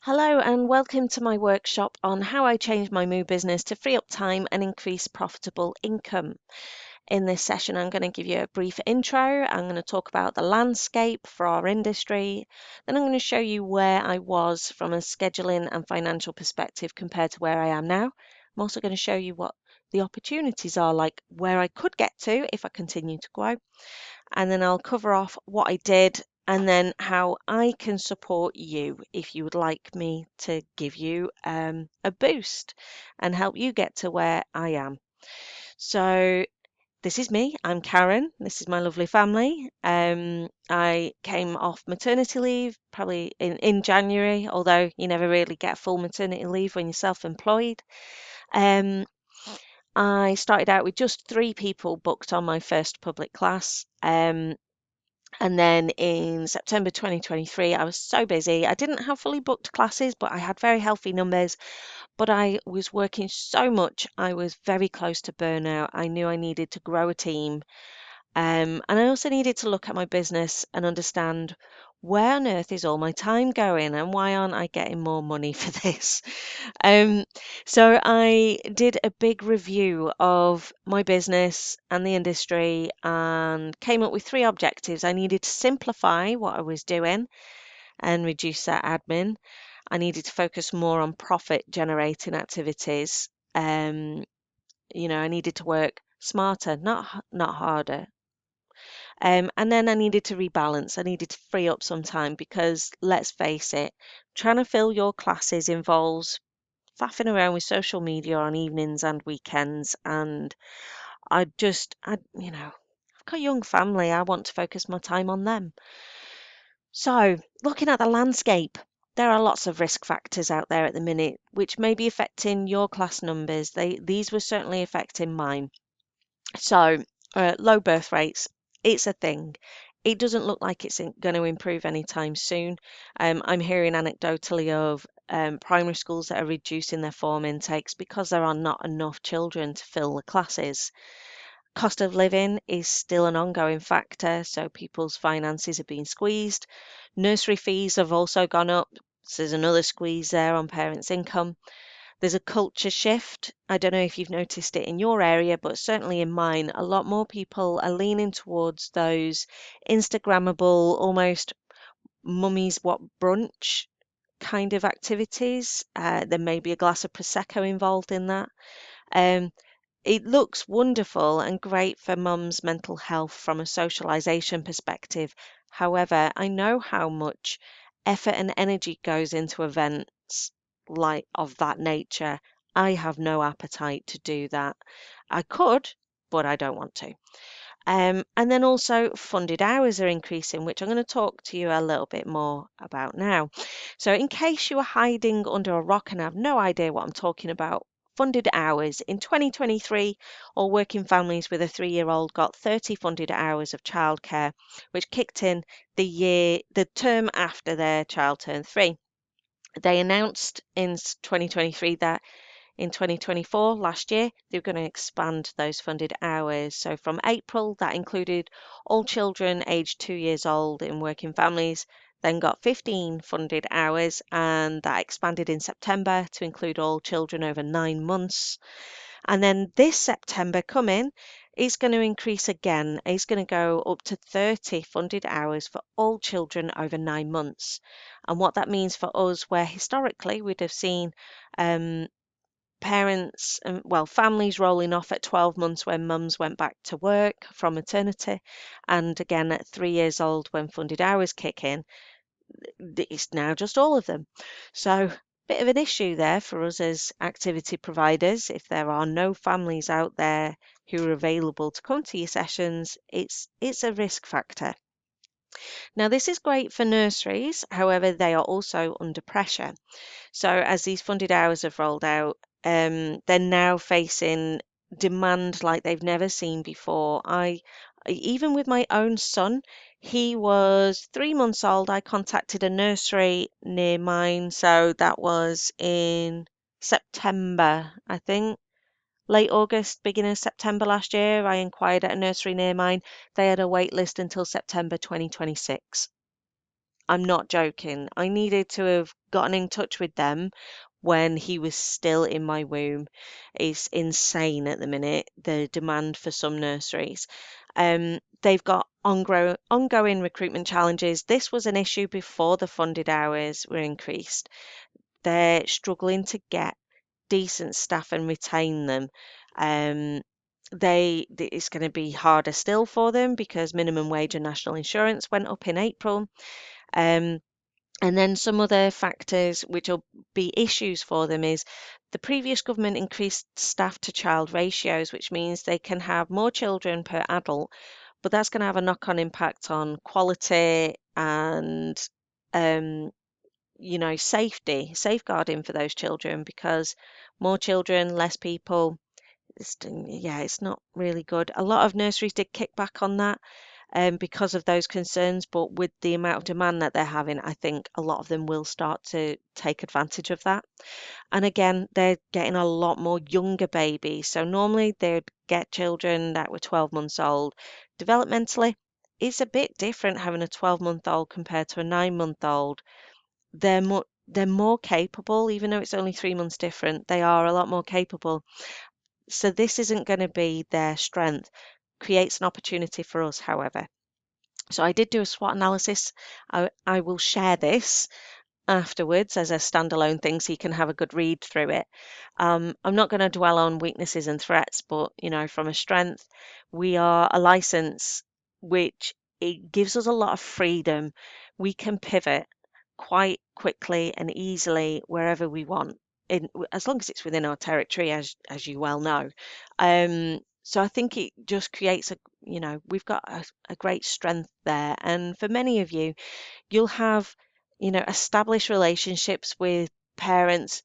Hello and welcome to my workshop on how I changed my Moo business to free up time and increase profitable income. In this session, I'm going to give you a brief intro. I'm going to talk about the landscape for our industry. Then I'm going to show you where I was from a scheduling and financial perspective compared to where I am now. I'm also going to show you what the opportunities are, like where I could get to if I continue to grow. And then I'll cover off what I did and then how I can support you if you would like me to give you a boost and help you get to where I am. So, this is me. I'm Karen. This is my lovely family. I came off maternity leave probably in January, although you never really get full maternity leave when you're self-employed. Um, I started out with just 3 people booked on my first public class. And then in September 2023, I was so busy. I didn't have fully booked classes, but I had very healthy numbers. But I was working so much, I was very close to burnout. I knew I needed to grow a team. And I also needed to look at my business and understand where on earth is all my time going and why aren't I getting more money for this? Um, so I did a big review of my business and the industry and came up with 3 objectives. I needed to simplify what I was doing and reduce that admin. I needed to focus more on profit generating activities. I needed to work smarter, not harder. And then I needed to rebalance. I needed to free up some time because let's face it, trying to fill your classes involves faffing around with social media on evenings and weekends. And I've got a young family. I want to focus my time on them. So, looking at the landscape, there are lots of risk factors out there at the minute, which may be affecting your class numbers. These were certainly affecting mine. So, low birth rates, it's a thing. It doesn't look like it's going to improve anytime soon. I'm hearing anecdotally of primary schools that are reducing their form intakes because there are not enough children to fill the classes. Cost of living is still an ongoing factor, so people's finances are being squeezed. Nursery fees have also gone up, so there's another squeeze there on parents' income. There's a culture shift. I don't know if you've noticed it in your area, but certainly in mine, a lot more people are leaning towards those Instagrammable, almost mummy's what brunch kind of activities. There may be a glass of Prosecco involved in that. Um, it looks wonderful and great for mum's mental health from a socialization perspective. However, I know how much effort and energy goes into events like of that nature. I have no appetite to do that. I could, but I don't want to. And then also funded hours are increasing, which I'm going to talk to you a little bit more about now. So in case you are hiding under a rock and have no idea what I'm talking about, funded hours. In 2023, all working families with a 3-year-old got 30 funded hours of childcare, which kicked in the term after their child turned 3. They announced in 2023 that in 2024, last year, they were going to expand those funded hours. So from April, that included all children aged 2 years old in working families, then got 15 funded hours, and that expanded in September to include all children over 9 months. And then this September coming, it's going to increase again. It's going to go up to 30 funded hours for all children over 9 months. And what that means for us, where historically we'd have seen parents and families rolling off at 12 months when mums went back to work from maternity, and again at 3 years old when funded hours kick in, it's now just all of them. So bit of an issue there for us as activity providers. If there are no families out there who are available to come to your sessions, it's a risk factor. Now this is great for nurseries, however they are also under pressure. So as these funded hours have rolled out, they're now facing demand like they've never seen before. Even with my own son, he was 3 months old. I contacted a nursery near mine, so that was in September, I think. Late August, beginning of September last year, I inquired at a nursery near mine. They had a wait list until September 2026. I'm not joking. I needed to have gotten in touch with them when he was still in my womb. It's insane at the minute, the demand for some nurseries. They've got ongoing recruitment challenges. This was an issue before the funded hours were increased. They're struggling to get decent staff and retain them. Um, it's going to be harder still for them because minimum wage and national insurance went up in April. Um, and then some other factors which will be issues for them is the previous government increased staff to child ratios, which means they can have more children per adult, but that's going to have a knock-on impact on quality and um, safety, safeguarding for those children because more children, less people. It's not really good. A lot of nurseries did kick back on that because of those concerns. But with the amount of demand that they're having, I think a lot of them will start to take advantage of that. And again, they're getting a lot more younger babies. So normally they'd get children that were 12 months old. Developmentally, it's a bit different having a 12-month-old compared to a 9-month-old. They're more capable, even though it's only 3 months different. They are a lot more capable. So this isn't going to be their strength. Creates an opportunity for us, however. So I did do a SWOT analysis. I will share this afterwards as a standalone thing so you can have a good read through it. I'm not going to dwell on weaknesses and threats, but from a strength, we are a license which it gives us a lot of freedom. We can pivot quite quickly and easily wherever we want, as long as it's within our territory, as you well know. So I think it just creates we've got a great strength there. And for many of you, you'll have established relationships with parents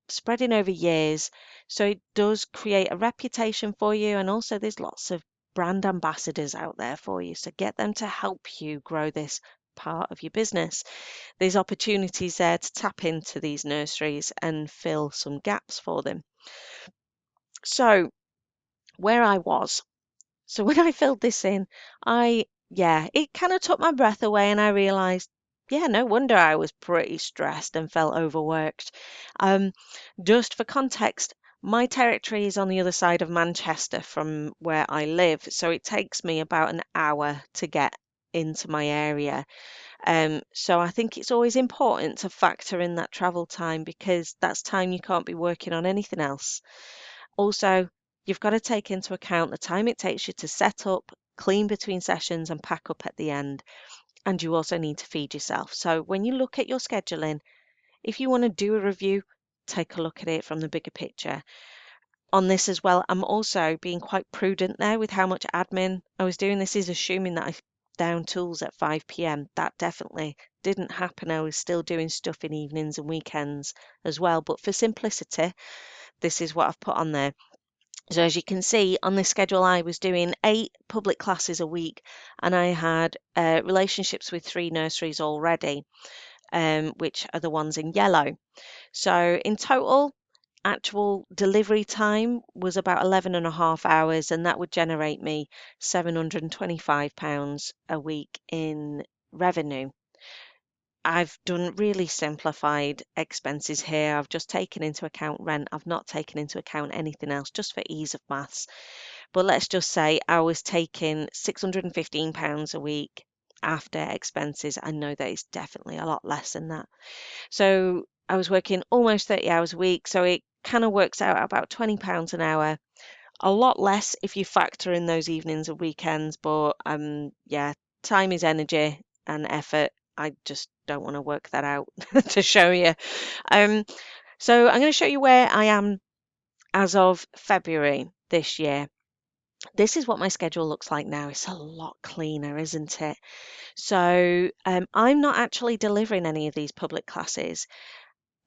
spreading over years. So it does create a reputation for you. And also, there's lots of brand ambassadors out there for you. So get them to help you grow this part of your business. There's opportunities there to tap into these nurseries and fill some gaps for them. So, where I was. So when I filled this in, it kind of took my breath away and I realized, yeah, no wonder I was pretty stressed and felt overworked. Um, just for context, my territory is on the other side of Manchester from where I live, so it takes me about an hour to get into my area. So I think it's always important to factor in that travel time because that's time you can't be working on anything else. Also, you've got to take into account the time it takes you to set up, clean between sessions, and pack up at the end. And you also need to feed yourself. So when you look at your scheduling, if you want to do a review, take a look at it from the bigger picture. On this as well, I'm also being quite prudent there with how much admin I was doing. This is assuming that I down tools at 5 p.m. That definitely didn't happen. I was still doing stuff in evenings and weekends as well. But for simplicity, this is what I've put on there. So as you can see on this schedule, I was doing 8 public classes a week and I had relationships with 3 nurseries already, which are the ones in yellow. So in total, actual delivery time was about 11 and a half hours, and that would generate me £725 a week in revenue. I've done really simplified expenses here. I've just taken into account rent. I've not taken into account anything else, just for ease of maths. But let's just say I was taking £615 a week after expenses. I know that is definitely a lot less than that. So I was working almost 30 hours a week. So it kind of works out at about £20 an hour. A lot less if you factor in those evenings and weekends. But yeah, time is energy and effort. I just don't want to work that out to show you. So I'm going to show you where I am as of February this year. This is what my schedule looks like now. It's a lot cleaner, isn't it? So I'm not actually delivering any of these public classes.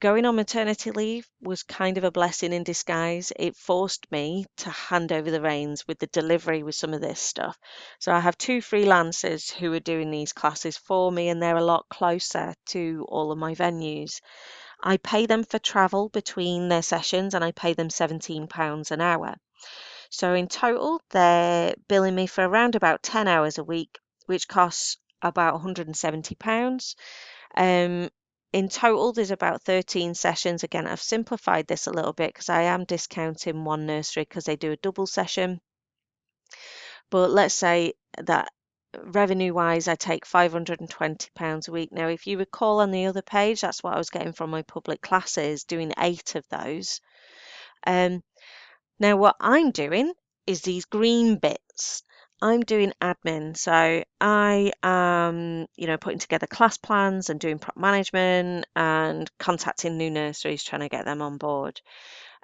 Going on maternity leave was kind of a blessing in disguise. It forced me to hand over the reins with the delivery with some of this stuff. So I have 2 freelancers who are doing these classes for me, and they're a lot closer to all of my venues. I pay them for travel between their sessions and I pay them £17 an hour. So in total, they're billing me for around about 10 hours a week, which costs about £170. In total, there's about 13 sessions. Again, I've simplified this a little bit because I am discounting one nursery because they do a double session. But let's say that revenue wise, I take £520 a week. Now, if you recall on the other page, that's what I was getting from my public classes, doing 8 of those. Now, what I'm doing is these green bits. I'm doing admin. So I am, putting together class plans and doing prop management and contacting new nurseries, trying to get them on board.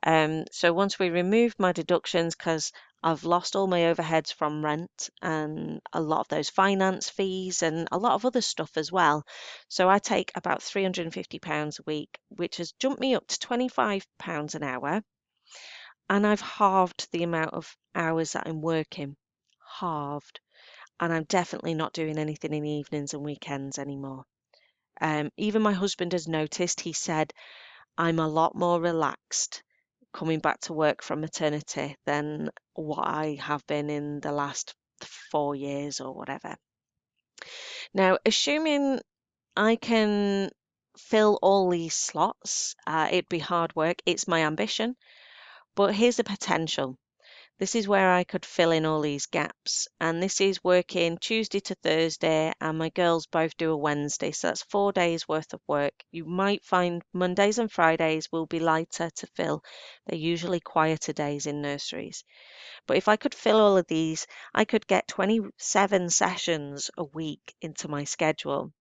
So once we remove my deductions, because I've lost all my overheads from rent and a lot of those finance fees and a lot of other stuff as well. So I take about £350 a week, which has jumped me up to £25 an hour. And I've halved the amount of hours that I'm working. Halved. And I'm definitely not doing anything in the evenings and weekends anymore. Even my husband has noticed. He said, I'm a lot more relaxed coming back to work from maternity than what I have been in the last 4 years or whatever. Now, assuming I can fill all these slots, it'd be hard work. It's my ambition. But here's the potential. This is where I could fill in all these gaps. And this is working Tuesday to Thursday, and my girls both do a Wednesday. So that's 4 days worth of work. You might find Mondays and Fridays will be lighter to fill. They're usually quieter days in nurseries. But if I could fill all of these, I could get 27 sessions a week into my schedule.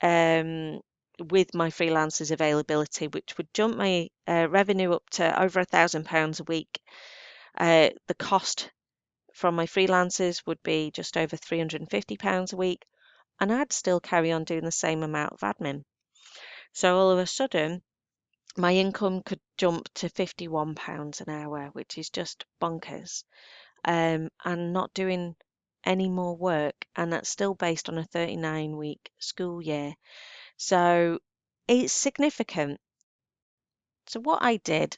With my freelancers availability, which would jump my revenue up to over £1,000 a week. The cost from my freelancers would be just over £350 a week, and I'd still carry on doing the same amount of admin. So all of a sudden, my income could jump to £51 an hour, which is just bonkers, and not doing any more work, and that's still based on a 39-week school year. So it's significant. So what I did,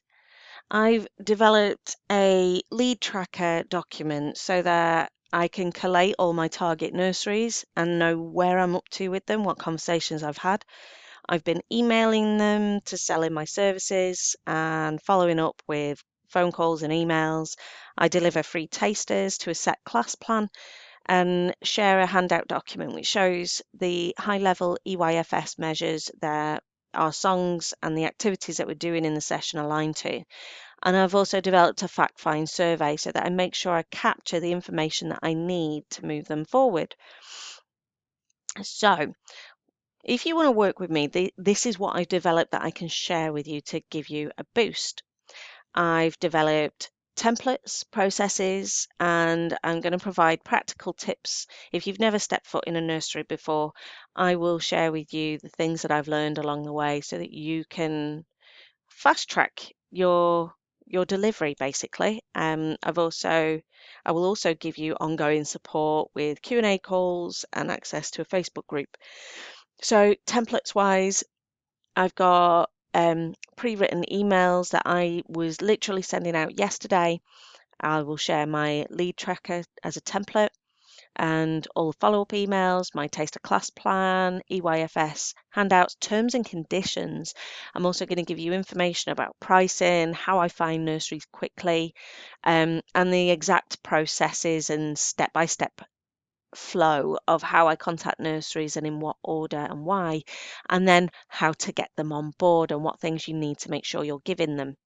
I've developed a lead tracker document so that I can collate all my target nurseries and know where I'm up to with them, what conversations I've had. I've been emailing them to sell in my services and following up with phone calls and emails. I deliver free tasters to a set class plan and share a handout document which shows the high-level EYFS measures that our songs and the activities that we're doing in the session align to. And I've also developed a fact-find survey so that I make sure I capture the information that I need to move them forward. So if you want to work with me, this is what I've developed that I can share with you to give you a boost. I've developed templates, processes, and I'm going to provide practical tips. If you've never stepped foot in a nursery before, I will share with you the things that I've learned along the way so that you can fast track your delivery basically. I will also give you ongoing support with Q&A calls and access to a Facebook group. So templates wise, I've got pre-written emails that I was literally sending out yesterday. I will share my lead tracker as a template and all the follow-up emails, my taster class plan, EYFS, handouts, terms and conditions. I'm also going to give you information about pricing, how I find nurseries quickly, and the exact processes and step-by-step flow of how I contact nurseries and in what order and why, and then how to get them on board and what things you need to make sure you're giving them.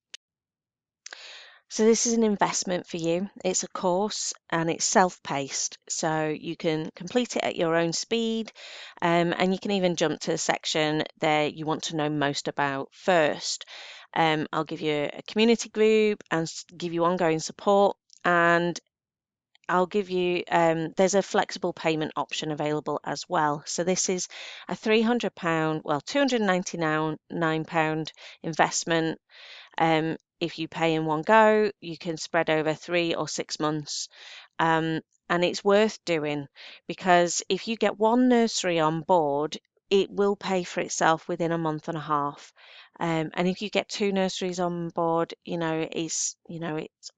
So this is an investment for you. It's a course and it's self-paced, so you can complete it at your own speed, and you can even jump to the section that you want to know most about first. I'll give you a community group and give you ongoing support, and I'll give you, there's a flexible payment option available as well. So this is a £300, well, £299 investment. If you pay in one go, you can spread over 3 or 6 months. And it's worth doing because if you get one nursery on board, it will pay for itself within a month and a half. And if you get two nurseries on board, it's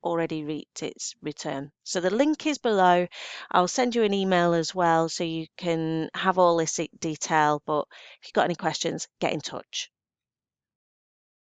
already reaped its return. So the link is below. I'll send you an email as well so you can have all this detail. But if you've got any questions, get in touch.